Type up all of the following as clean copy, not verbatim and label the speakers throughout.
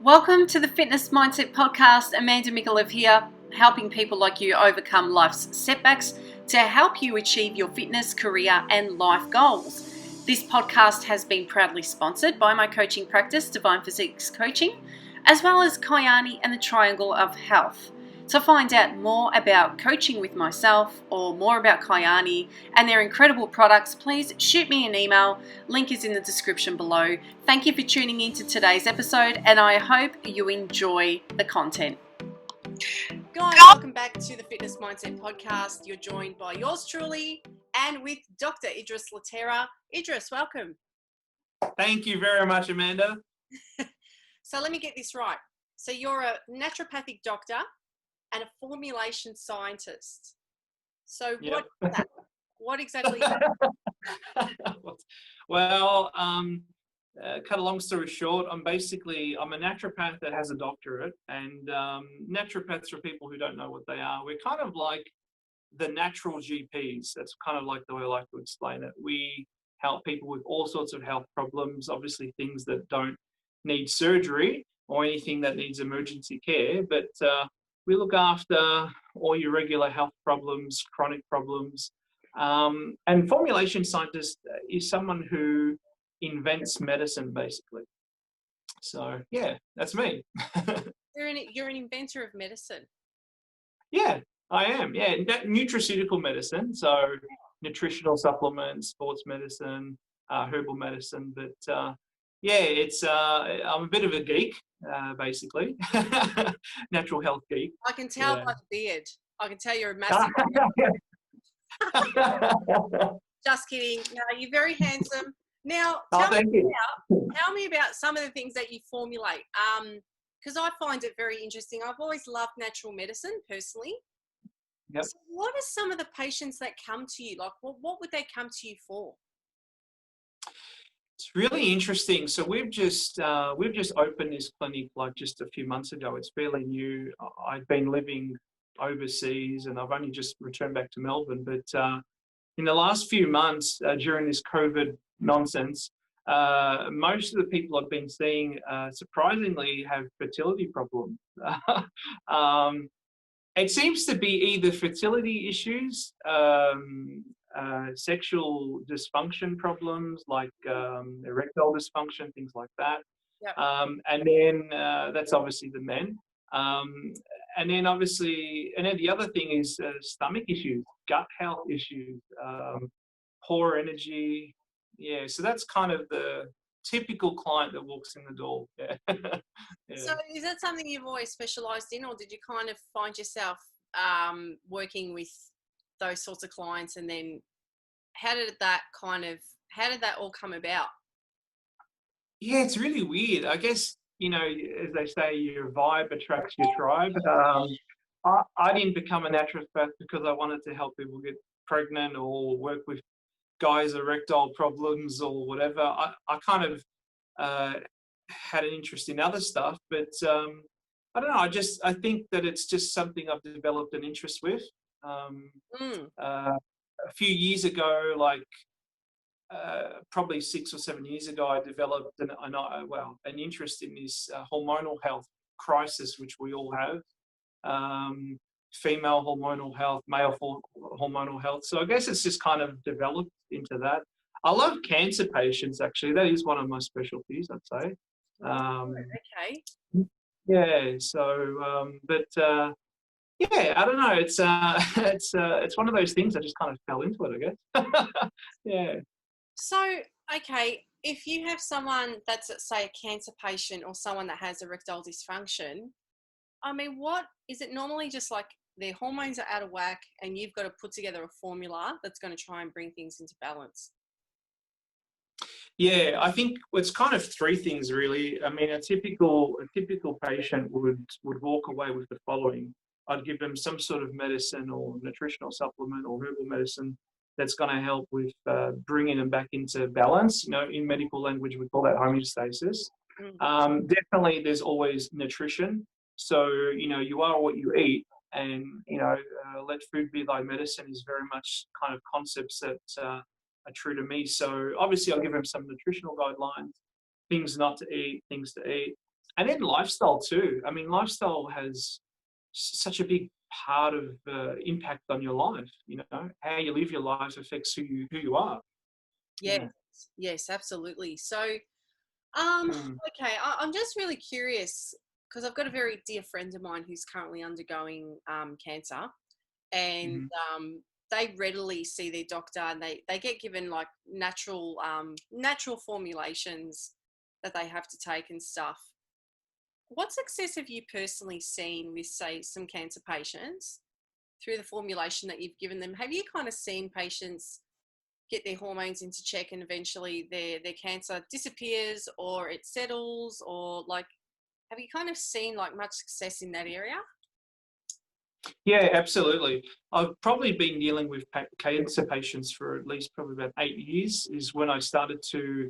Speaker 1: Welcome to the Fitness Mindset Podcast. Amanda Micallef here, helping people like you overcome life's setbacks to help you achieve your fitness, career, and life goals. This podcast has been proudly sponsored by my coaching practice, Divine Physiques Coaching, as well as Kyani and the Triangle of Health. To find out more about coaching with myself or more about Kyani and their incredible products, please shoot me an email. Link is in the description below. Thank you for tuning in to today's episode, and I hope you enjoy the content. Guys, welcome back to the Fitness Mindset Podcast. You're joined by yours truly and with Dr. Idris Latera. Idris, welcome.
Speaker 2: Thank you very much, Amanda.
Speaker 1: So let me get this right. So you're a naturopathic doctor and a formulation scientist. So
Speaker 2: Yep.
Speaker 1: what exactly is that?
Speaker 2: Well, cut a long story short, I'm a naturopath that has a doctorate, and naturopaths, for people who don't know what they are, we're kind of like the natural GPs. That's kind of like the way I like to explain it. We help people with all sorts of health problems, obviously things that don't need surgery or anything that needs emergency care, but we look after all your regular health problems, chronic problems. And formulation scientist is someone who invents medicine, basically. So, yeah, that's me.
Speaker 1: You're an inventor of medicine.
Speaker 2: Yeah, I am. Yeah, nutraceutical medicine. So, nutritional supplements, sports medicine, herbal medicine. But I'm a bit of a geek, basically. Natural health geek.
Speaker 1: I can tell by the beard. I can tell you're a massive Just kidding. No, you're very handsome. Now, tell me about some of the things that you formulate. Because I find it very interesting. I've always loved natural medicine personally.
Speaker 2: Yep.
Speaker 1: So what are some of the patients that come to you? Like, what would they come to you for?
Speaker 2: It's really interesting. So we've just opened this clinic like just a few months ago. It's fairly new. I've been living overseas and I've only just returned back to Melbourne. But in the last few months during this COVID nonsense, most of the people I've been seeing surprisingly have fertility problems. It seems to be either fertility issues, sexual dysfunction problems like erectile dysfunction, things like that.
Speaker 1: Yep.
Speaker 2: And then that's obviously the men. And then the other thing is stomach issues, gut health issues, poor energy. Yeah, so that's kind of the typical client that walks in the door. Yeah. Yeah.
Speaker 1: So is that something you've always specialised in, or did you kind of find yourself working with those sorts of clients, and then how did that all come about?
Speaker 2: Yeah, it's really weird. I guess, as they say, your vibe attracts your tribe. I didn't become a naturopath because I wanted to help people get pregnant or work with guys' erectile problems or whatever. I kind of had an interest in other stuff, but I don't know. I think that it's just something I've developed an interest with. A few years ago, probably 6 or 7 years ago, I developed an interest in this hormonal health crisis, which we all have. Female hormonal health, male hormonal health. So I guess it's just kind of developed into that. I love cancer patients, actually. That is one of my specialties, I'd say.
Speaker 1: Okay.
Speaker 2: Yeah. So, I don't know. It's one of those things I just kind of fell into it, I guess. Yeah.
Speaker 1: So, okay, if you have someone that's, say, a cancer patient or someone that has erectile dysfunction, I mean, what is it normally just like their hormones are out of whack and you've got to put together a formula that's going to try and bring things into balance?
Speaker 2: Yeah, I think it's kind of three things really. I mean, a typical patient would walk away with the following. I'd give them some sort of medicine or nutritional supplement or herbal medicine that's going to help with bringing them back into balance. In medical language, we call that homeostasis. Definitely, there's always nutrition. So, you are what you eat, and, let food be thy medicine is very much kind of concepts that are true to me. So obviously I'll give them some nutritional guidelines, things not to eat, things to eat. And then lifestyle too. I mean, lifestyle has such a big part of impact on your life. You know, how you live your life affects who you are.
Speaker 3: Yes,
Speaker 2: Yeah.
Speaker 3: yes, absolutely. So,
Speaker 2: Mm.
Speaker 3: okay, I'm just really curious because I've got a very dear friend of mine who's currently undergoing cancer, and
Speaker 2: Hmm.
Speaker 3: they readily see their doctor, and they get given like natural formulations that they have to take and stuff. What success have you personally seen with, say, some cancer patients through the formulation that you've given them? Have you kind of seen patients get their hormones into check and eventually their cancer disappears or it settles, or like, have you kind of seen like much success in that area?
Speaker 2: Yeah, absolutely. I've probably been dealing with cancer patients for at least probably about 8 years, is when I started to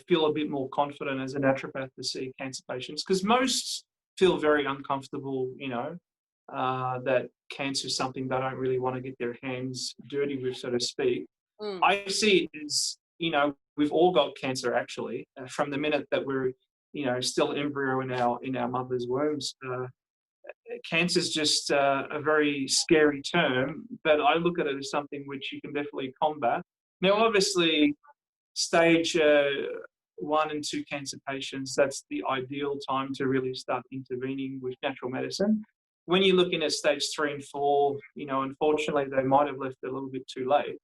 Speaker 2: feel a bit more confident as a naturopath to see cancer patients, because most feel very uncomfortable, that cancer is something they don't really want to get their hands dirty with, so to speak.
Speaker 3: Mm.
Speaker 2: I see it as, we've all got cancer actually, from the minute that we're, still embryo in our mother's wombs. Cancer is just a very scary term, but I look at it as something which you can definitely combat. Now, obviously, stage 1 and 2 cancer patients, that's the ideal time to really start intervening with natural medicine. When you're looking at stage 3 and 4, unfortunately, they might have left a little bit too late.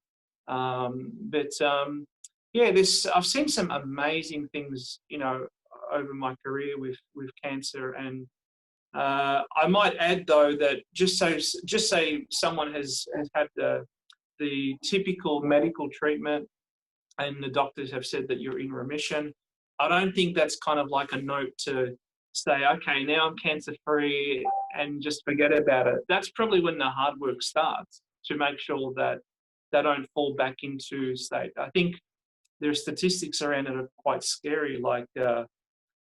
Speaker 2: Yeah, I've seen some amazing things, over my career with cancer. And I might add, though, that just say someone has had the typical medical treatment and the doctors have said that you're in remission. I don't think that's kind of like a note to say, okay, now I'm cancer free and just forget about it. That's probably when the hard work starts, to make sure that they don't fall back into state. I think there are statistics around it are quite scary. Like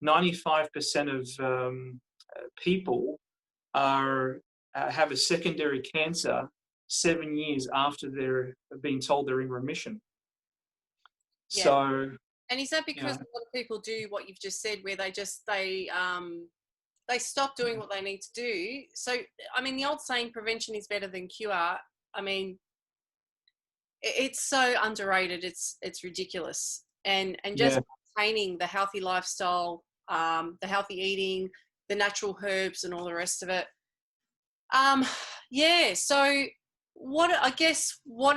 Speaker 2: 95% of people have a secondary cancer 7 years after they're being told they're in remission.
Speaker 3: Yeah.
Speaker 2: So,
Speaker 3: And is that because a lot of people do what you've just said, where they stop doing what they need to do? So, I mean, the old saying, prevention is better than cure. I mean, it's so underrated. It's ridiculous. And just
Speaker 2: yeah,
Speaker 3: maintaining the healthy lifestyle, the healthy eating, the natural herbs, and all the rest of it. Yeah. So, what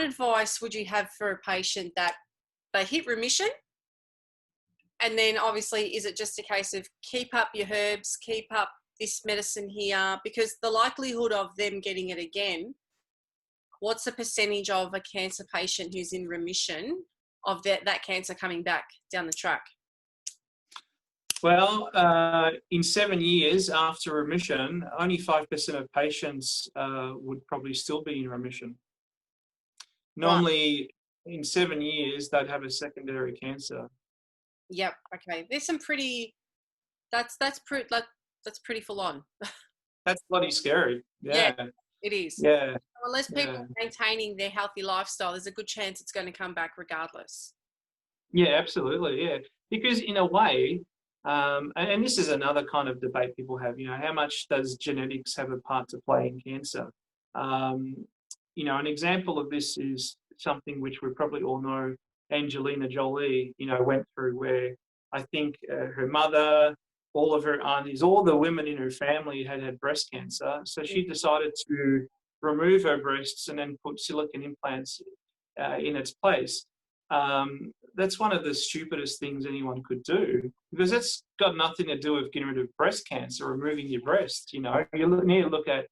Speaker 3: advice would you have for a patient that they hit remission? And then obviously, is it just a case of keep up your herbs, keep up this medicine here? Because the likelihood of them getting it again, what's the percentage of a cancer patient who's in remission of that cancer coming back down the track?
Speaker 2: well, in 7 years after remission, only 5% of patients would probably still be in remission.
Speaker 3: Right.
Speaker 2: Normally, in 7 years, they'd have a secondary cancer.
Speaker 3: Yep. Okay. There's some pretty. That's pretty full on.
Speaker 2: That's bloody scary.
Speaker 3: Yeah,
Speaker 2: Yeah,
Speaker 3: it is.
Speaker 2: yeah,
Speaker 3: So unless people
Speaker 2: yeah.
Speaker 3: are maintaining their healthy lifestyle, there's a good chance it's going to come back regardless.
Speaker 2: Yeah, absolutely. Yeah, because in a way, and this is another kind of debate people have. How much does genetics have a part to play in cancer? Um, an example of this is something which we probably all know. Angelina Jolie, went through, where I think her mother, all of her aunties, all the women in her family had breast cancer. So she decided to remove her breasts and then put silicone implants in its place. That's one of the stupidest things anyone could do, because that's got nothing to do with getting rid of breast cancer, removing your breast. You need to look at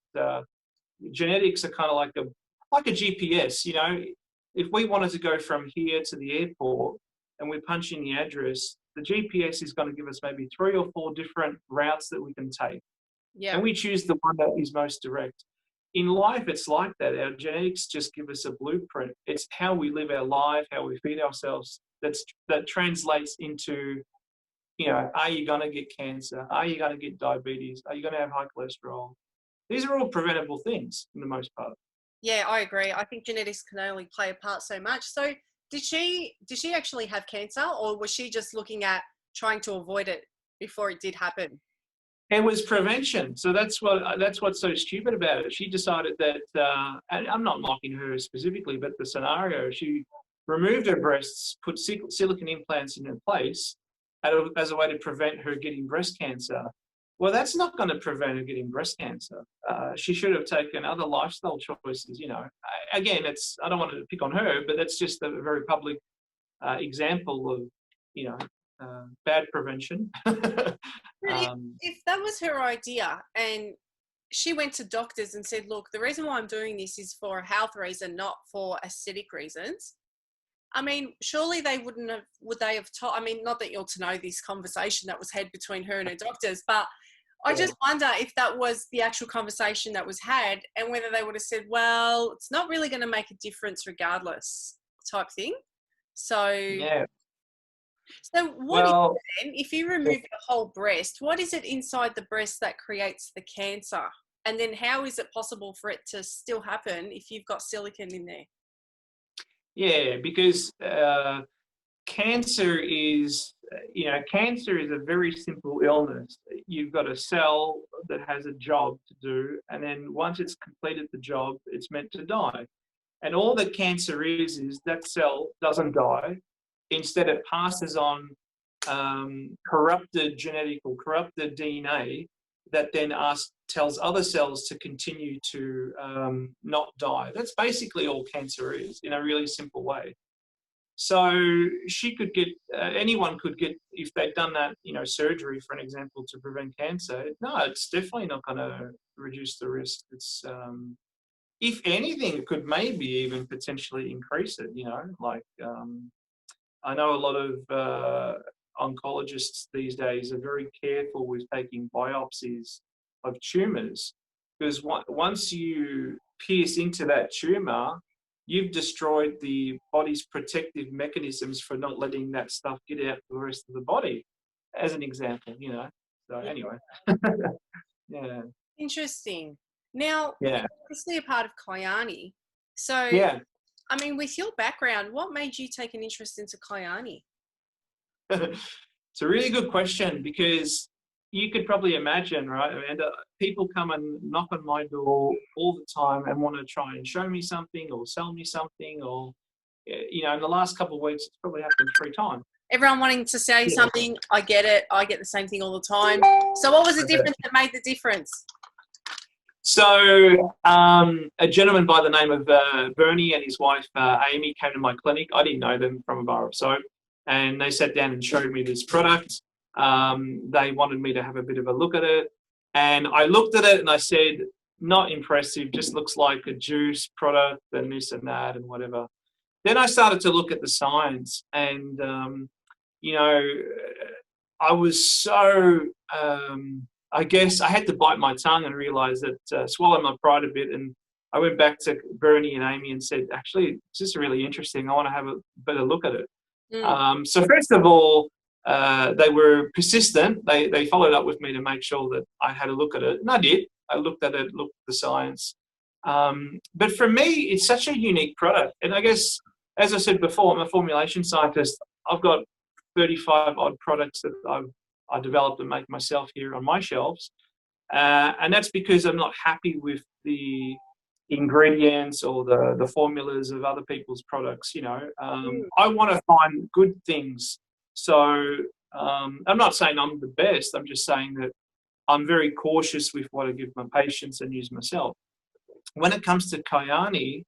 Speaker 2: genetics are kind of like a GPS. If we wanted to go from here to the airport and we punch in the address, the GPS is going to give us maybe 3 or 4 different routes that we can take.
Speaker 3: Yeah.
Speaker 2: And we choose the one that is most direct. In life, it's like that. Our genetics just give us a blueprint. It's how we live our life, how we feed ourselves, that translates into, are you going to get cancer? Are you going to get diabetes? Are you going to have high cholesterol? These are all preventable things for the most part.
Speaker 3: Yeah, I agree. I think genetics can only play a part so much. So did she actually have cancer, or was she just looking at trying to avoid it before it did happen.
Speaker 2: It was prevention. So that's what's so stupid about it. She decided that, and I'm not mocking her specifically, but the scenario, she removed her breasts, put silicone implants in her place as a way to prevent her getting breast cancer. Well, that's not going to prevent her getting breast cancer. She should have taken other lifestyle choices. Again, I don't want to pick on her, but that's just a very public example of, bad prevention.
Speaker 3: If that was her idea and she went to doctors and said, look, the reason why I'm doing this is for a health reason, not for aesthetic reasons. I mean, surely would they have told, I mean, not that you're to know this conversation that was had between her and her doctors, but I just wonder if that was the actual conversation that was had and whether they would have said, well, it's not really going to make a difference regardless type thing. So,
Speaker 2: yeah.
Speaker 3: So what is it then, if you remove the whole breast, what is it inside the breast that creates the cancer? And then how is it possible for it to still happen if you've got silicone in there?
Speaker 2: Yeah, because cancer is a very simple illness. You've got a cell that has a job to do, and then once it's completed the job, it's meant to die. And all that cancer is that cell doesn't die. Instead, it passes on corrupted genetic or corrupted DNA that then tells other cells to continue to not die. That's basically all cancer is, in a really simple way. So anyone could get, if they'd done that, surgery, for an example, to prevent cancer. No, it's definitely not going to reduce the risk. It's, if anything, it could maybe even potentially increase it. I know a lot of oncologists these days are very careful with taking biopsies of tumours, because once you pierce into that tumour, you've destroyed the body's protective mechanisms for not letting that stuff get out to the rest of the body, as an example, So anyway, yeah.
Speaker 3: Interesting. Now,
Speaker 2: yeah,
Speaker 3: obviously a part of Kyani. So,
Speaker 2: yeah.
Speaker 3: I mean, with your background, what made you take an interest into Kyani?
Speaker 2: It's a really good question, because you could probably imagine, right, Amanda, people come and knock on my door all the time and want to try and show me something or sell me something, or, in the last couple of weeks, it's probably happened 3 times.
Speaker 3: Everyone wanting to say something, I get it. I get the same thing all the time. So what was the difference that made the difference?
Speaker 2: So a gentleman by the name of Bernie and his wife, Amy, came to my clinic. I didn't know them from a bar of soap. And they sat down and showed me this product. They wanted me to have a bit of a look at it. And I looked at it and I said, not impressive, just looks like a juice product and this and that and whatever. Then I started to look at the science, and, I was so, I guess I had to bite my tongue and realize that, swallow my pride a bit. And I went back to Bernie and Amy and said, actually, it's just really interesting. I want to have a better look at it. So first of all, they were persistent. They followed up with me to make sure that I had a look at it. And I did. I looked at it, looked at the science. But for me, it's such a unique product. And I guess, as I said before, I'm a formulation scientist. I've got 35 odd products that I developed and make myself here on my shelves. And that's because I'm not happy with the ingredients or the formulas of other people's products. I want to find good things. So I'm not saying I'm the best. I'm just saying that I'm very cautious with what I give my patients and use myself. When it comes to Kyani,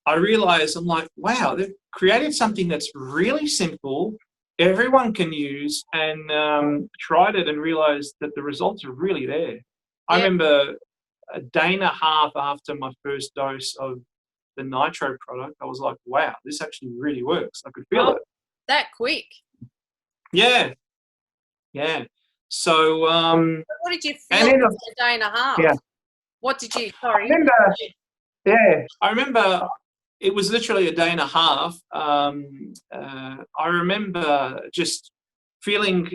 Speaker 2: I realize, I'm like, wow, they've created something that's really simple, everyone can use, and tried it and realized that the results are really there. Yeah. I remember a day and a half after my first dose of the nitro product, I was like, wow, this actually really works. I could feel it.
Speaker 3: That quick?
Speaker 2: Yeah. Yeah. So
Speaker 3: what did you feel in a day and a half?
Speaker 2: Yeah.
Speaker 3: What did you, sorry?
Speaker 2: I remember it was literally a day and a half. I remember just feeling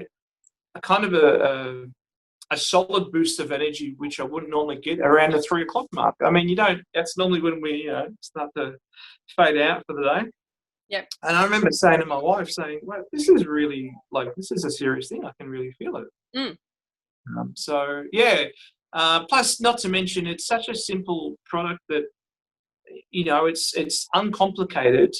Speaker 2: a kind of a solid boost of energy, which I wouldn't normally get around the 3 o'clock mark. I mean, that's normally when we start to fade out for the day.
Speaker 3: Yep.
Speaker 2: And I remember saying to my wife, well, this is really, this is a serious thing. I can really feel it.
Speaker 3: Mm.
Speaker 2: So yeah, plus not to mention it's such a simple product that, you know, it's uncomplicated,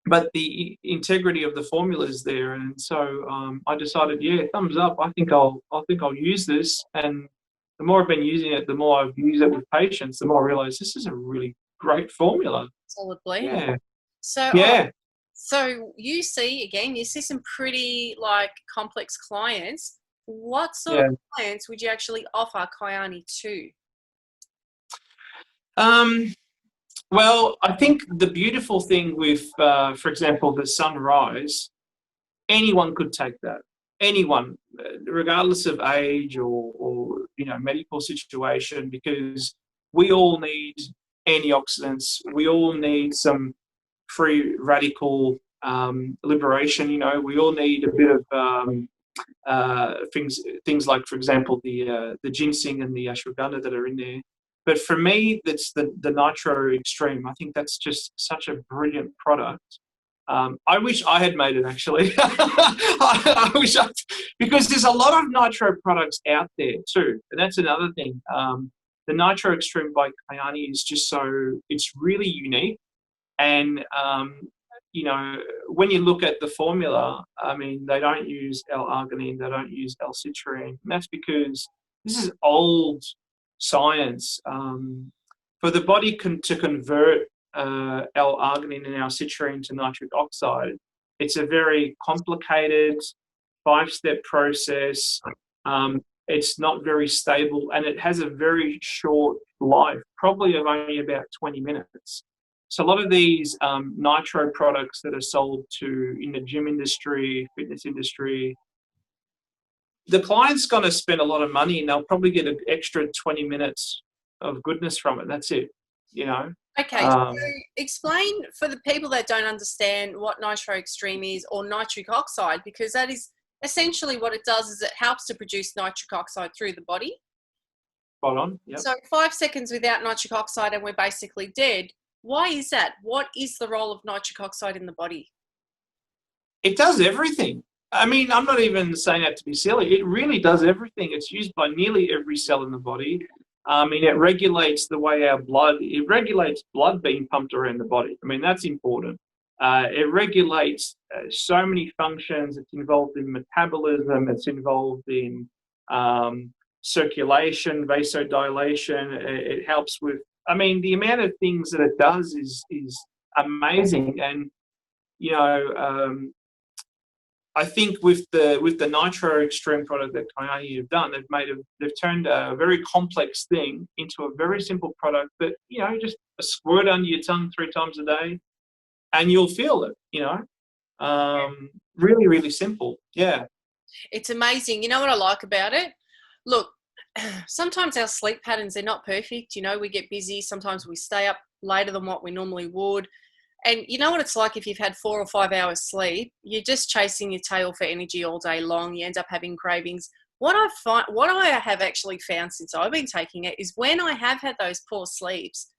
Speaker 2: but the integrity of the formula is there. And so I decided, yeah, thumbs up. I think I'll use this. And the more I've been using it, the more I've used it with patients, the more I realize this is a really great formula.
Speaker 3: Solid blend.
Speaker 2: Yeah,
Speaker 3: So,
Speaker 2: yeah,
Speaker 3: so you see some pretty like complex clients. What sort
Speaker 2: yeah.
Speaker 3: of clients would you actually offer Kyani to?
Speaker 2: Well, I think the beautiful thing with, for example, the sunrise, anyone could take that. Anyone, regardless of age or you know, medical situation, because we all need antioxidants. We all need some free radical liberation. You know, we all need a bit of things like, for example, the ginseng and the ashwagandha that are in there. But for me, that's the Nitro Extreme. I think that's just such a brilliant product. I wish I had made it, actually. I wish because there's a lot of Nitro products out there too, and that's another thing. The Nitro Extreme by Kyani is just it's really unique. And you know, when you look at the formula, I mean, they don't use L-arginine, they don't use L-citrine. And that's because this is old science. For the body to convert L-arginine and L-citrine to nitric oxide, it's a very complicated 5-step process. It's not very stable, and it has a very short life, probably of only about 20 minutes. So a lot of these nitro products that are sold in the gym industry, fitness industry, the client's going to spend a lot of money and they'll probably get an extra 20 minutes of goodness from it. That's it, you know.
Speaker 3: Okay, so explain for the people that don't understand what Nitro Extreme is or nitric oxide, because that is essentially what it does. Is it helps to produce nitric oxide through the body.
Speaker 2: Spot on. Yep.
Speaker 3: So 5 seconds without nitric oxide and we're basically dead. Why is that? What is the role of nitric oxide in the body?
Speaker 2: It does everything. I mean, I'm not even saying that to be silly. It really does everything. It's used by nearly every cell in the body. I mean, it regulates the way it regulates blood being pumped around the body. I mean, that's important. It regulates so many functions. It's involved in metabolism. It's involved in circulation, vasodilation. It helps with, I mean, the amount of things that it does is amazing. And, you know, I think with the Nitro Extreme product that Kyani have done, they've turned a very complex thing into a very simple product that, you know, just a squirt under your tongue 3 times a day and you'll feel it, you know. Really, really simple. Yeah.
Speaker 3: It's amazing. You know what I like about it? Look, sometimes our sleep patterns, they're not perfect. You know, we get busy. Sometimes we stay up later than what we normally would. And you know what it's like if you've had 4 or 5 hours sleep, you're just chasing your tail for energy all day long. You end up having cravings. What I have actually found since I've been taking it is when I have had those poor sleeps,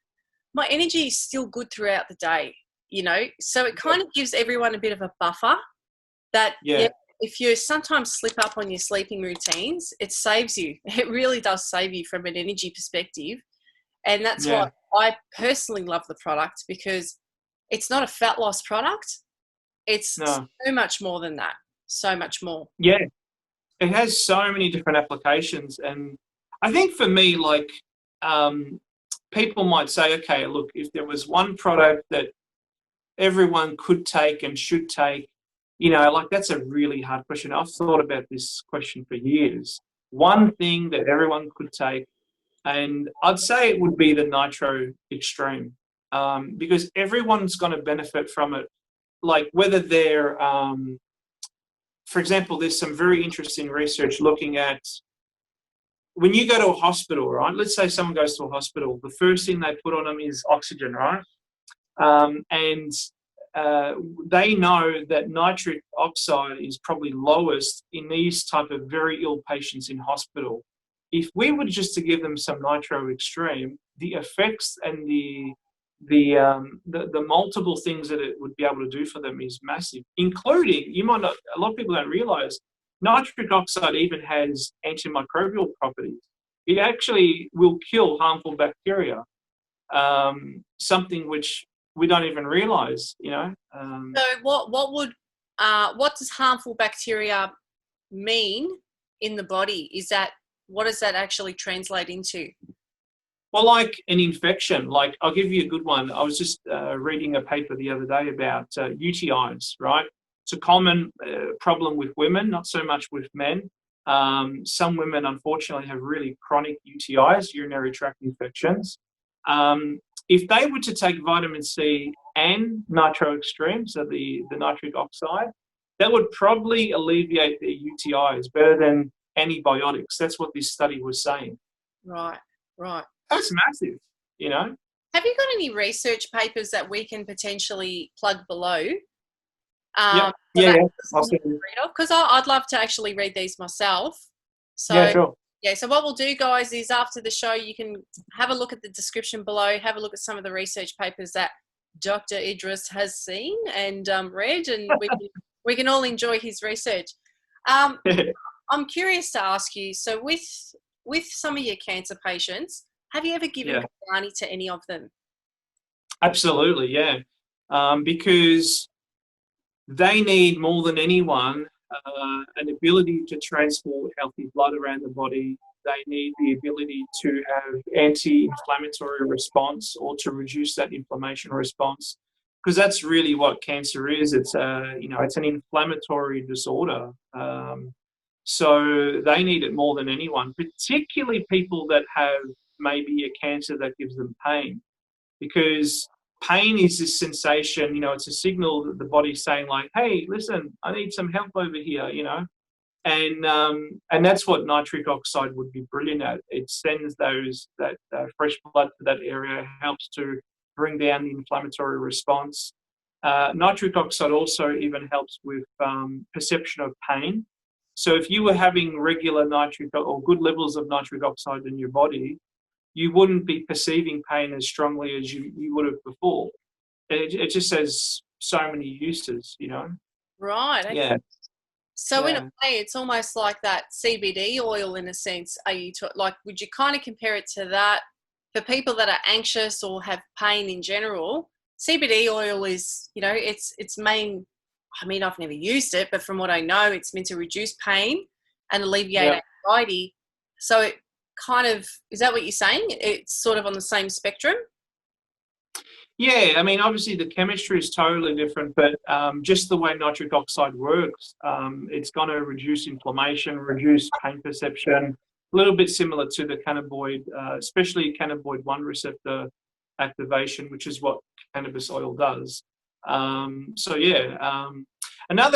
Speaker 3: my energy is still good throughout the day, you know? So it kind of gives everyone a bit of a buffer that if you sometimes slip up on your sleeping routines, it saves you. It really does save you from an energy perspective. And that's why I personally love the product, because it's not a fat loss product. It's so much more than that. So much more.
Speaker 2: Yeah. It has so many different applications. And I think for me, like, people might say, okay, look, if there was one product that everyone could take and should take, you know, like, that's a really hard question. I've thought about this question for years. One thing that everyone could take, and I'd say it would be the Nitro Extreme. Because everyone's going to benefit from it. Like, whether they're, for example, there's some very interesting research looking at when you go to a hospital, right? Let's say someone goes to a hospital, the first thing they put on them is oxygen, right? And they know that nitric oxide is probably lowest in these type of very ill patients in hospital. If we were just to give them some Nitro Extreme, the effects and the multiple things that it would be able to do for them is massive, including, a lot of people don't realize, Nitric oxide even has antimicrobial properties. It actually will kill harmful bacteria, something which we don't even realize, you know.
Speaker 3: So what does harmful bacteria mean in the body? What does that actually translate into?
Speaker 2: Well, like an infection, like I'll give you a good one. I was just reading a paper the other day about UTIs, right? It's a common problem with women, not so much with men. Some women, unfortunately, have really chronic UTIs, urinary tract infections. If they were to take vitamin C and nitroextreme, so the nitric oxide, that would probably alleviate their UTIs better than antibiotics. That's what this study was saying.
Speaker 3: Right, right.
Speaker 2: That's massive, you know.
Speaker 3: Have you got any research papers that we can potentially plug below?
Speaker 2: Yep.
Speaker 3: Because I'd love to actually read these myself. So
Speaker 2: yeah, sure.
Speaker 3: Yeah, so what we'll do, guys, is after the show, you can have a look at the description below, have a look at some of the research papers that Dr. Idris has seen and read, and we can all enjoy his research. I'm curious to ask you, so with some of your cancer patients, have you ever given Kyani to any of them?
Speaker 2: Absolutely, yeah. Because they need more than anyone an ability to transport healthy blood around the body. They need the ability to have anti-inflammatory response or to reduce that inflammation response, because that's really what cancer is. It's it's an inflammatory disorder. So they need it more than anyone, particularly people that have maybe a cancer that gives them pain, because pain is this sensation, it's a signal that the body's saying like, hey, listen, I need some help over here, and that's what nitric oxide would be brilliant at. It sends that fresh blood to that area, helps to bring down the inflammatory response. Nitric oxide also even helps with perception of pain. So if you were having regular nitric or good levels of nitric oxide in your body, you wouldn't be perceiving pain as strongly as you would have before. It just has so many uses,
Speaker 3: Right. Okay.
Speaker 2: Yeah.
Speaker 3: So in a way, it's almost like that CBD oil in a sense. Would you kind of compare it to that for people that are anxious or have pain in general? CBD oil is, its main. I mean, I've never used it, but from what I know, it's meant to reduce pain and alleviate anxiety. So it kind of, is that what you're saying? It's sort of on the same spectrum?
Speaker 2: Yeah, I mean, obviously the chemistry is totally different, but just the way nitric oxide works, it's going to reduce inflammation, reduce pain perception, a little bit similar to the cannabinoid, especially cannabinoid 1 receptor activation, which is what cannabis oil does. Another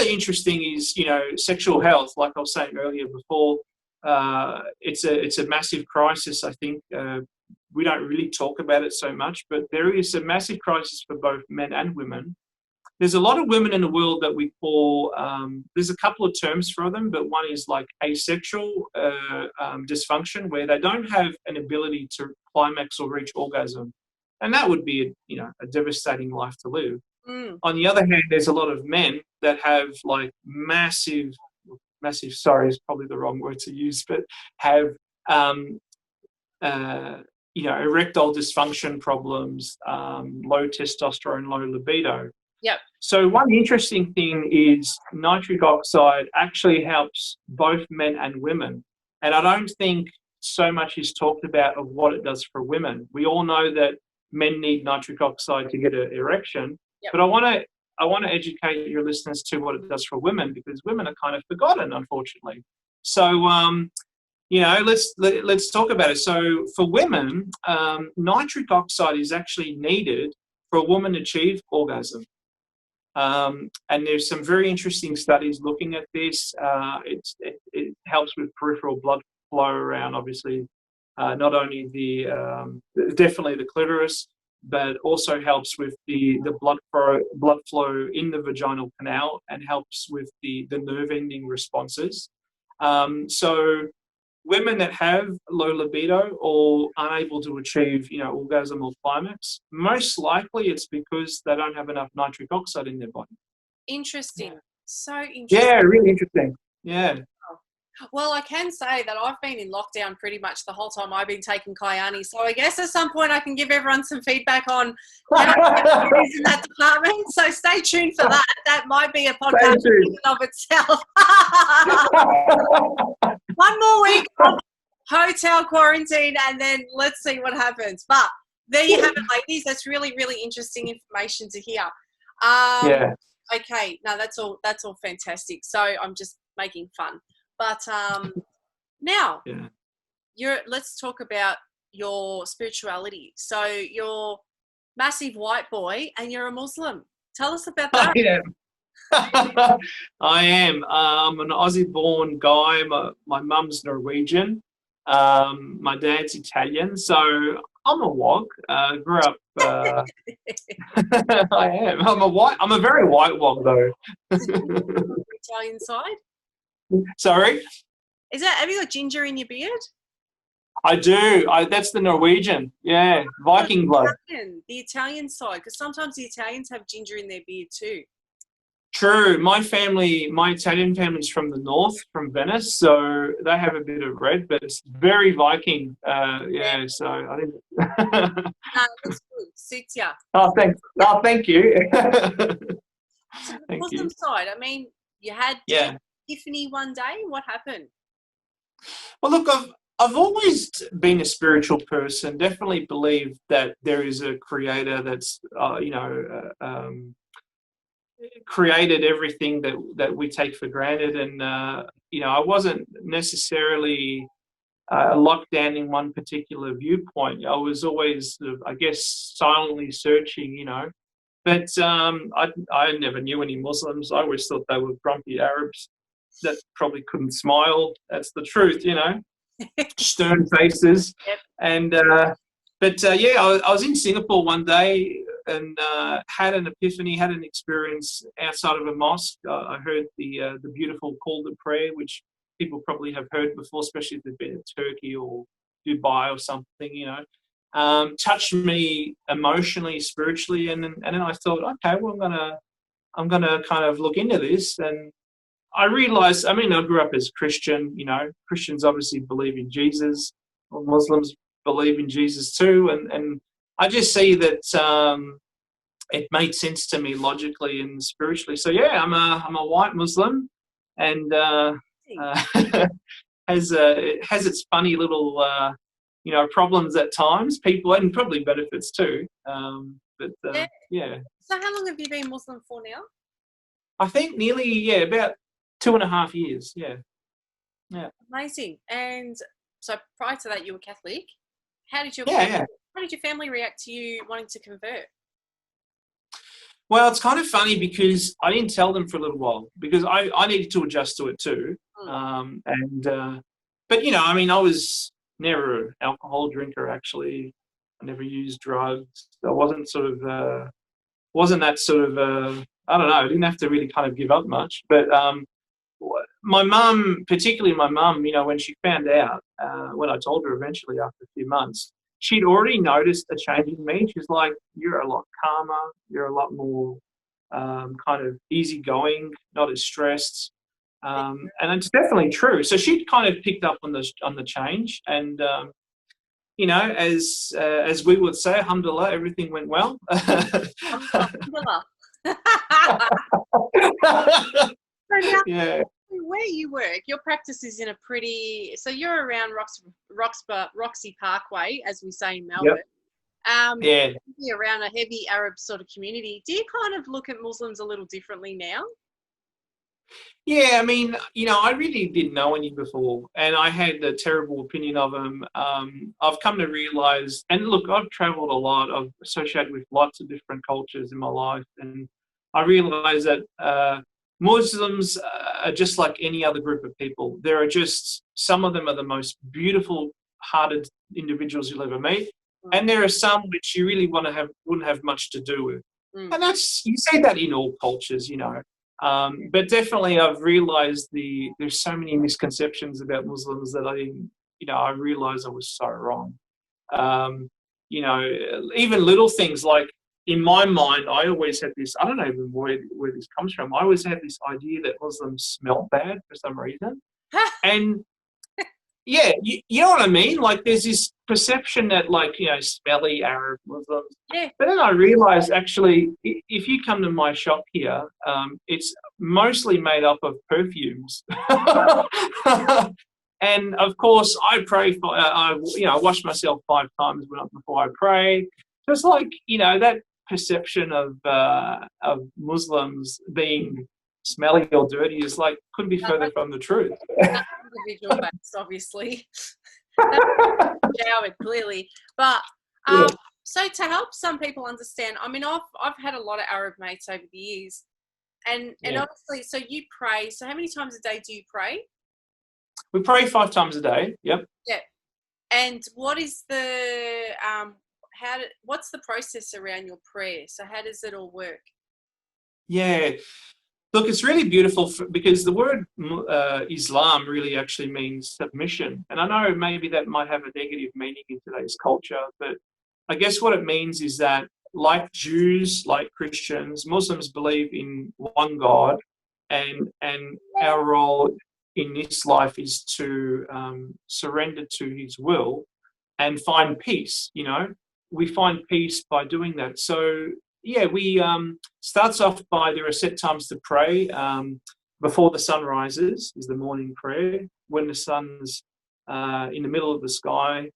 Speaker 2: interesting is, sexual health. Like I was saying earlier before, it's a massive crisis. I think we don't really talk about it so much, but there is a massive crisis for both men and women. There's a lot of women in the world that we call, there's a couple of terms for them, but one is like asexual dysfunction, where they don't have an ability to climax or reach orgasm. And that would be a devastating life to live. On the other hand, there's a lot of men that have like massive, sorry, is probably the wrong word to use, but have, erectile dysfunction problems, low testosterone, low libido.
Speaker 3: Yep.
Speaker 2: So one interesting thing is nitric oxide actually helps both men and women. And I don't think so much is talked about of what it does for women. We all know that men need nitric oxide to get an erection. Yep. But I want to educate your listeners to what it does for women, because women are kind of forgotten, unfortunately. So, let's talk about it. So for women, nitric oxide is actually needed for a woman to achieve orgasm. And there's some very interesting studies looking at this. It helps with peripheral blood flow around, obviously, not only definitely the clitoris, but also helps with the blood flow in the vaginal canal, and helps with the nerve ending responses. So women that have low libido or unable to achieve, orgasm or climax, most likely it's because they don't have enough nitric oxide in their body.
Speaker 3: Interesting. So interesting.
Speaker 2: Yeah, really interesting. Yeah.
Speaker 3: Well, I can say that I've been in lockdown pretty much the whole time I've been taking Kyani. So I guess at some point I can give everyone some feedback on how it is in that department. So stay tuned for that. That might be a podcast in and of itself. One more week of hotel quarantine, and then let's see what happens. But there you have it, ladies. That's really, really interesting information to hear.
Speaker 2: Yeah.
Speaker 3: Okay, no, that's all fantastic. So I'm just making fun. But now, let's talk about your spirituality. So you're massive white boy and you're a Muslim. Tell us about that.
Speaker 2: I am. I'm an Aussie-born guy. My mum's Norwegian. My dad's Italian. So I'm a wog. Grew up. I am. I'm a very white wog though.
Speaker 3: Italian side.
Speaker 2: Sorry?
Speaker 3: Have you got ginger in your beard?
Speaker 2: I do. That's the Norwegian. Yeah, Viking blood.
Speaker 3: The Italian side, because sometimes the Italians have ginger in their beard too.
Speaker 2: True. My Italian family's from the north, from Venice, so they have a bit of red, but it's very Viking. Yeah, so I think.
Speaker 3: No, that's good. Suits ya.
Speaker 2: Oh, thanks. Oh, thank you.
Speaker 3: So the Muslim side, I mean, you had epiphany one day. What happened?
Speaker 2: Well, look, I've always been a spiritual person. Definitely believe that there is a creator that's, created everything that we take for granted. And, I wasn't necessarily locked down in one particular viewpoint. I was always, I guess, silently searching, But I never knew any Muslims. I always thought they were grumpy Arabs that probably couldn't smile. That's the truth, stern faces.
Speaker 3: Yep.
Speaker 2: And I was in Singapore one day and had an epiphany, had an experience outside of a mosque. I heard the beautiful call to prayer, which people probably have heard before, especially if they've been in Turkey or Dubai or something, touched me emotionally, spiritually, and then I thought, okay, well, I'm gonna kind of look into this. And I realized, I grew up as Christian, Christians obviously believe in Jesus, or Muslims believe in Jesus too. And I just see that it made sense to me logically and spiritually. So yeah, I'm a white Muslim, and it has its funny little, problems at times, people, and probably benefits too. Yeah.
Speaker 3: So how long have you been Muslim for now?
Speaker 2: I think nearly, about 2.5 years. Yeah.
Speaker 3: Amazing. And so prior to that, you were Catholic. How did your family react to you wanting to convert?
Speaker 2: Well, it's kind of funny because I didn't tell them for a little while because I needed to adjust to it too. But I was never an alcohol drinker. Actually, I never used drugs. I wasn't wasn't that sort of I don't know. I didn't have to really kind of give up much. But my mum, particularly my mum, when she found out, when I told her eventually after a few months, she'd already noticed a change in me. She's like, "You're a lot calmer. You're a lot more kind of easygoing, not as stressed." And it's definitely true. So she'd kind of picked up on the change, and as we would say, alhamdulillah, everything went well.
Speaker 3: Alhamdulillah.
Speaker 2: Yeah.
Speaker 3: Where you work, your practice is in so you're around Roxy Parkway, as we say in Melbourne.
Speaker 2: Yep.
Speaker 3: Around a heavy Arab sort of community. Do you kind of look at Muslims a little differently now?
Speaker 2: Yeah, I really didn't know any before, and I had a terrible opinion of them. I've come to realise, and look, I've travelled a lot. I've associated with lots of different cultures in my life, and I realise that Muslims are just like any other group of people. There are just, some of them are the most beautiful-hearted individuals you'll ever meet, and there are some which you really wouldn't have much to do with. And you see that in all cultures, But definitely I've realised there's so many misconceptions about Muslims that I realised I was so wrong. Even little things like, in my mind, I always had this, I don't know even where this comes from. I always had this idea that Muslims smell bad for some reason. And yeah, you know what I mean? Like there's this perception that like, smelly Arab Muslims.
Speaker 3: Yeah.
Speaker 2: But then I realized actually, if you come to my shop here, it's mostly made up of perfumes. And of course, I pray for, I wash myself 5 times before I pray. So it's like, that perception of Muslims being smelly or dirty is like, couldn't be further from the truth.
Speaker 3: That's individual based, obviously. That's showered, clearly. But so to help some people understand, I mean, I've had a lot of Arab mates over the years, and obviously, so you pray. So how many times a day do you pray?
Speaker 2: We pray 5 times a day. Yep.
Speaker 3: Yeah. And what is the what's the process around your prayer? So how does it all work?
Speaker 2: Yeah. Look, it's really beautiful because the word Islam really actually means submission. And I know maybe that might have a negative meaning in today's culture, but I guess what it means is that like Jews, like Christians, Muslims believe in one God, and our role in this life is to surrender to his will and find peace. We find peace by doing that. So yeah, we starts off by there are set times to pray. Before the sun rises is the morning prayer, when the sun's in the middle of the sky,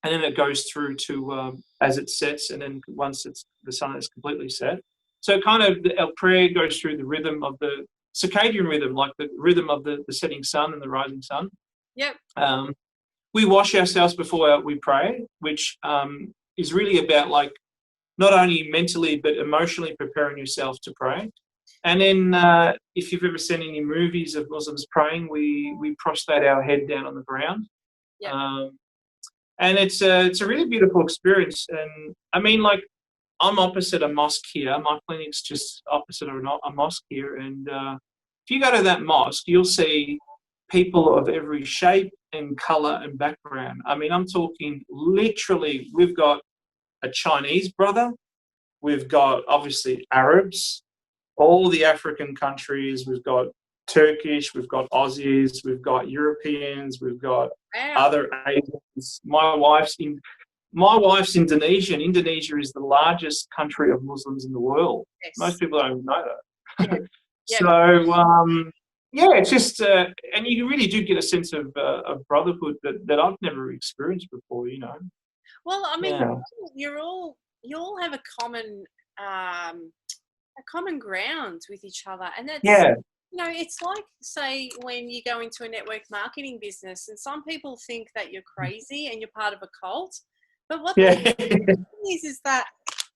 Speaker 2: and then it goes through to as it sets, and then once the sun is completely set. So kind of our prayer goes through the rhythm of the circadian rhythm, like the rhythm of the setting sun and the rising sun.
Speaker 3: Yep.
Speaker 2: We wash ourselves before we pray, which is really about like not only mentally but emotionally preparing yourself to pray. And then if you've ever seen any movies of Muslims praying, we prostrate our head down on the ground.
Speaker 3: Yep.
Speaker 2: And it's a really beautiful experience. And I mean, like, I'm opposite a mosque here. My clinic's just opposite a mosque here. And if you go to that mosque, you'll see people of every shape and colour and background. I mean, I'm talking literally, we've got a Chinese brother, we've got obviously Arabs, all the African countries, we've got Turkish, we've got Aussies, we've got Europeans, we've got other Asians. My wife's Indonesian. Indonesia is the largest country of Muslims in the world. Yes. Most people don't know that. Yeah. Yeah. So, it's just, and you really do get a sense of brotherhood that I've never experienced before,
Speaker 3: Well, I mean, you all have a common ground with each other, and that's it's like, say, when you go into a network marketing business, and some people think that you're crazy and you're part of a cult, but what the thing is that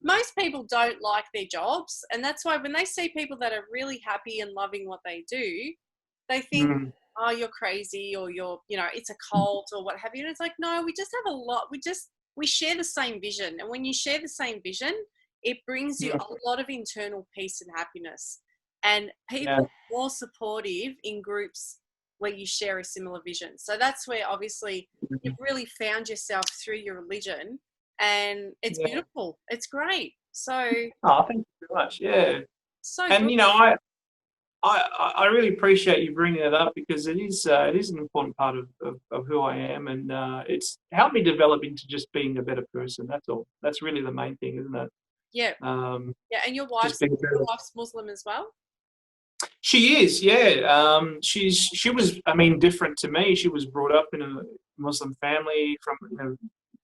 Speaker 3: most people don't like their jobs, and that's why when they see people that are really happy and loving what they do, they think, oh, you're crazy, or you're, it's a cult or what have you. And it's like, no, we just have we share the same vision. And when you share the same vision, it brings you a lot of internal peace and happiness. And people are more supportive in groups where you share a similar vision. So that's where obviously you've really found yourself through your religion, and it's beautiful. It's great. So
Speaker 2: thank you very much. Yeah.
Speaker 3: So
Speaker 2: and
Speaker 3: good.
Speaker 2: I really appreciate you bringing it up, because it is an important part of who I am, and it's helped me develop into just being a better person. That's all. That's really the main thing, isn't it?
Speaker 3: Yeah. And your wife's Muslim as well?
Speaker 2: She is, yeah. She was, I mean, different to me. She was brought up in a Muslim family from a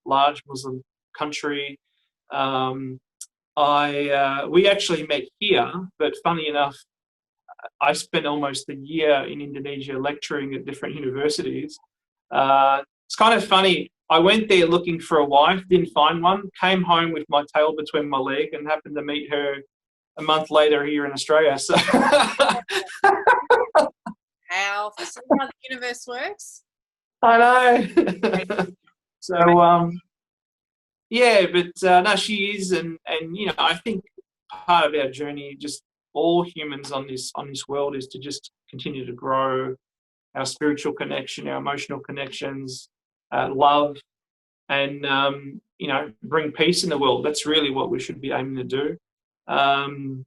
Speaker 2: large Muslim country. We actually met here, but funny enough, I spent almost a year in Indonesia lecturing at different universities. It's kind of funny. I went there looking for a wife, didn't find one, came home with my tail between my leg, and happened to meet her a month later here in Australia. So
Speaker 3: how the universe works.
Speaker 2: I know. So no, she is, and I think part of our journey, just all humans on this world, is to just continue to grow our spiritual connection, our emotional connections, love, and bring peace in the world. That's really what we should be aiming to do. And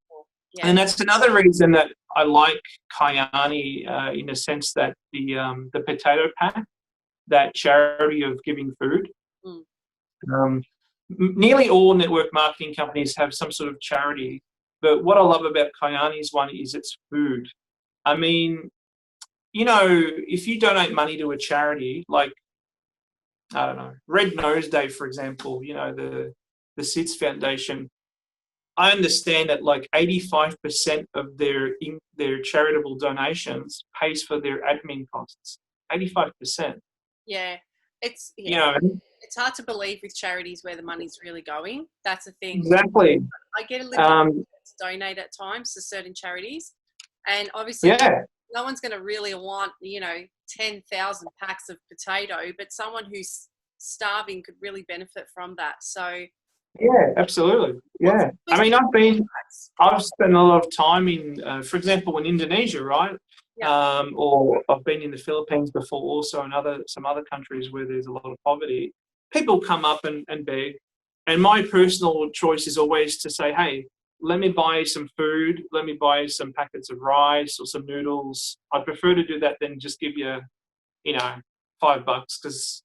Speaker 2: that's another reason that I like Kyani, in a sense that the potato pack, that charity of giving food. Nearly all network marketing companies have some sort of charity, but what I love about Kyani's one is it's food. I mean, if you donate money to a charity, like, I don't know, Red Nose Day, for example, the SIDS Foundation, I understand that like 85% of their charitable donations pays for their admin costs. 85%.
Speaker 3: Yeah, it's it's hard to believe with charities where the money's really going. That's the thing.
Speaker 2: Exactly.
Speaker 3: I get a little to donate at times to certain charities, and obviously no one's going to really want 10,000 packs of potato, but someone who's starving could really benefit from that. So
Speaker 2: yeah, absolutely. Yeah, I mean, I've spent a lot of time in, for example, in Indonesia, right? Yeah. Or I've been in the Philippines before, also, and some other countries where there's a lot of poverty. People come up and beg, and my personal choice is always to say, hey, let me buy some food, let me buy some packets of rice or some noodles. I prefer to do that than just give you, $5, because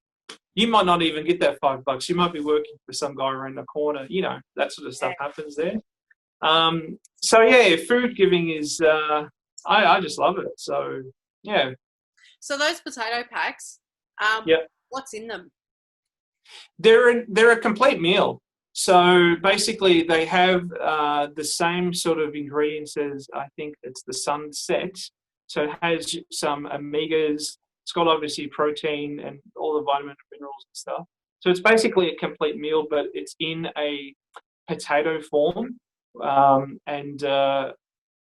Speaker 2: you might not even get that $5. You might be working for some guy around the corner. That sort of stuff happens there. So yeah, food giving is, I just love it. So yeah.
Speaker 3: So those potato packs, what's in them?
Speaker 2: They're a complete meal. So basically they have the same sort of ingredients as, I think it's the sunset. So it has some omegas. It's got obviously protein and all the vitamins and minerals and stuff. So it's basically a complete meal, but it's in a potato form.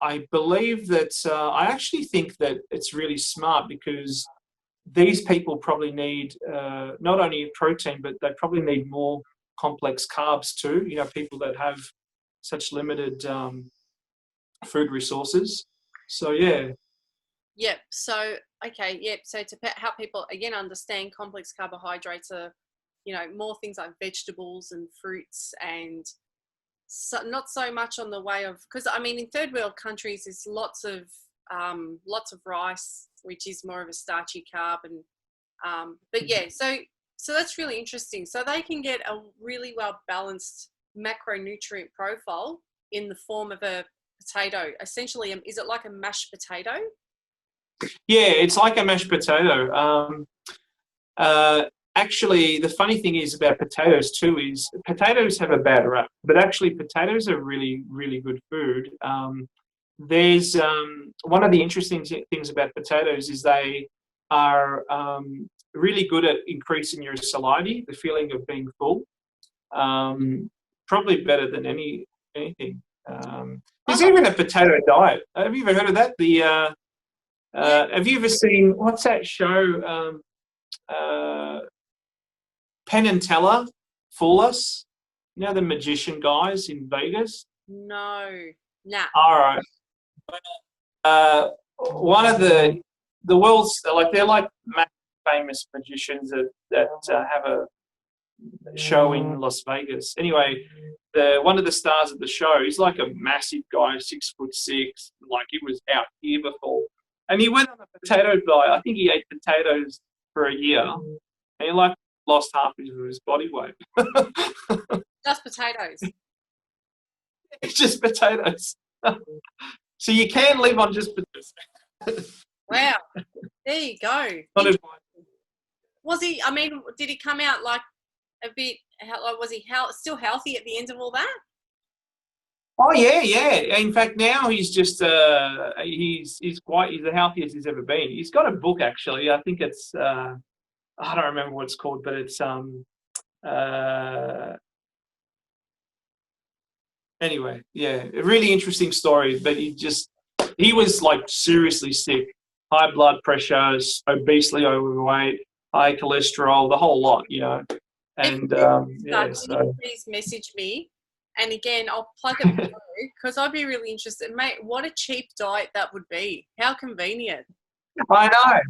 Speaker 2: I believe that I actually think that it's really smart, because these people probably need not only protein, but they probably need more complex carbs too. People that have such limited food resources. So yeah.
Speaker 3: Yep. So okay. Yep. So to help people again understand, complex carbohydrates are, more things like vegetables and fruits, and not so much on the way of, because I mean in third world countries there's lots of rice, which is more of a starchy carb, and but yeah. So that's really interesting. So they can get a really well balanced macronutrient profile in the form of a potato. Essentially, is it like a mashed potato?
Speaker 2: Yeah, it's like a mashed potato. Actually, the funny thing is about potatoes too is potatoes have a bad rap, but actually potatoes are really, really good food. There's one of the interesting things about potatoes is they are really good at increasing your satiety, the feeling of being full. Probably better than anything. There's even a potato diet. Have you ever heard of that? Have you ever seen, what's that show? Penn and Teller, Fool Us. The magician guys in Vegas?
Speaker 3: No. Nah.
Speaker 2: All right. One of the world's, they're like famous magicians that have a show in Las Vegas. Anyway, one of the stars of the show, he's like a massive guy, 6'6", like he was out here before. And he went on a potato diet. I think he ate potatoes for a year, and he lost half of his body weight.
Speaker 3: Just potatoes.
Speaker 2: It's just potatoes. So you can live on just potatoes.
Speaker 3: Wow. There you go. Was he, did he come out like a bit, was he still healthy at the end of all that?
Speaker 2: Oh yeah. In fact, now he's just he's the healthiest he's ever been. He's got a book actually. I think it's I don't remember what it's called, but it's anyway, yeah, a really interesting story. But he was like seriously sick, high blood pressure, obesely overweight, high cholesterol, the whole lot, And
Speaker 3: please message me. And again, I'll plug it below because I'd be really interested. Mate, what a cheap diet that would be. How convenient.
Speaker 2: I know.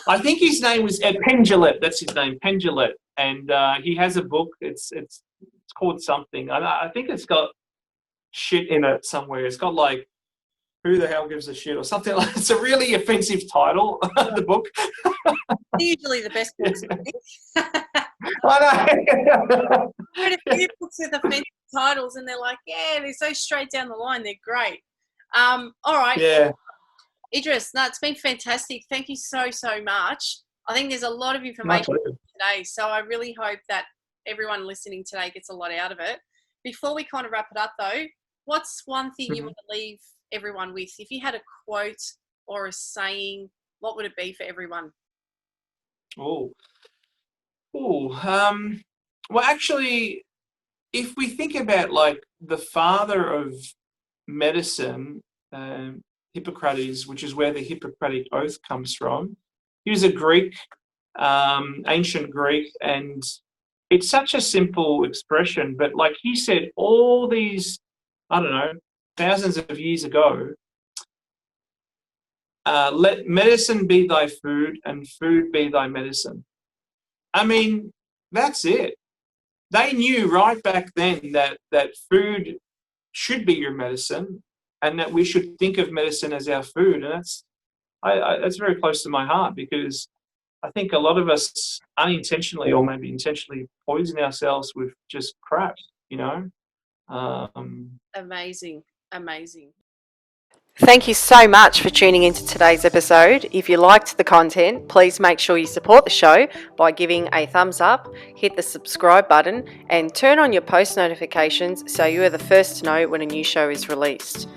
Speaker 2: I think his name was Pendulum. That's his name, Pendulum. And he has a book. It's called something. I think it's got shit in it somewhere. It's got like, who the hell gives a shit or something like. It's a really offensive title. The book.
Speaker 3: Usually the best books.
Speaker 2: I know.
Speaker 3: I read a few books with offensive titles, and they're like, yeah, they're so straight down the line. They're great. All right.
Speaker 2: Yeah.
Speaker 3: Idris, no, it's been fantastic. Thank you so much. I think there's a lot of information today, so I really hope that everyone listening today gets a lot out of it. Before we kind of wrap it up, though, what's one thing you want to leave everyone with? If you had a quote or a saying, what would it be for everyone?
Speaker 2: Well, actually, if we think about like the father of medicine, Hippocrates, which is where the Hippocratic Oath comes from, he was a Greek, ancient Greek, and it's such a simple expression, but like he said all these, I don't know, thousands of years ago, let medicine be thy food and food be thy medicine. I mean, that's it. They knew right back then that food should be your medicine and that we should think of medicine as our food. And that's very close to my heart, because I think a lot of us unintentionally or maybe intentionally poison ourselves with just crap, you know?
Speaker 3: Amazing.
Speaker 1: Thank you so much for tuning into today's episode. If you liked the content, please make sure you support the show by giving a thumbs up, hit the subscribe button, and turn on your post notifications so you are the first to know when a new show is released.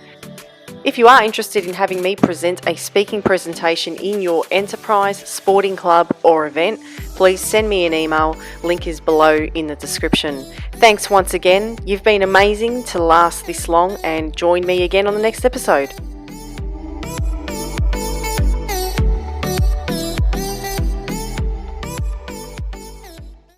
Speaker 1: If you are interested in having me present a speaking presentation in your enterprise, sporting club, or event, please send me an email. Link is below in the description. Thanks once again. You've been amazing to last this long, and join me again on the next episode.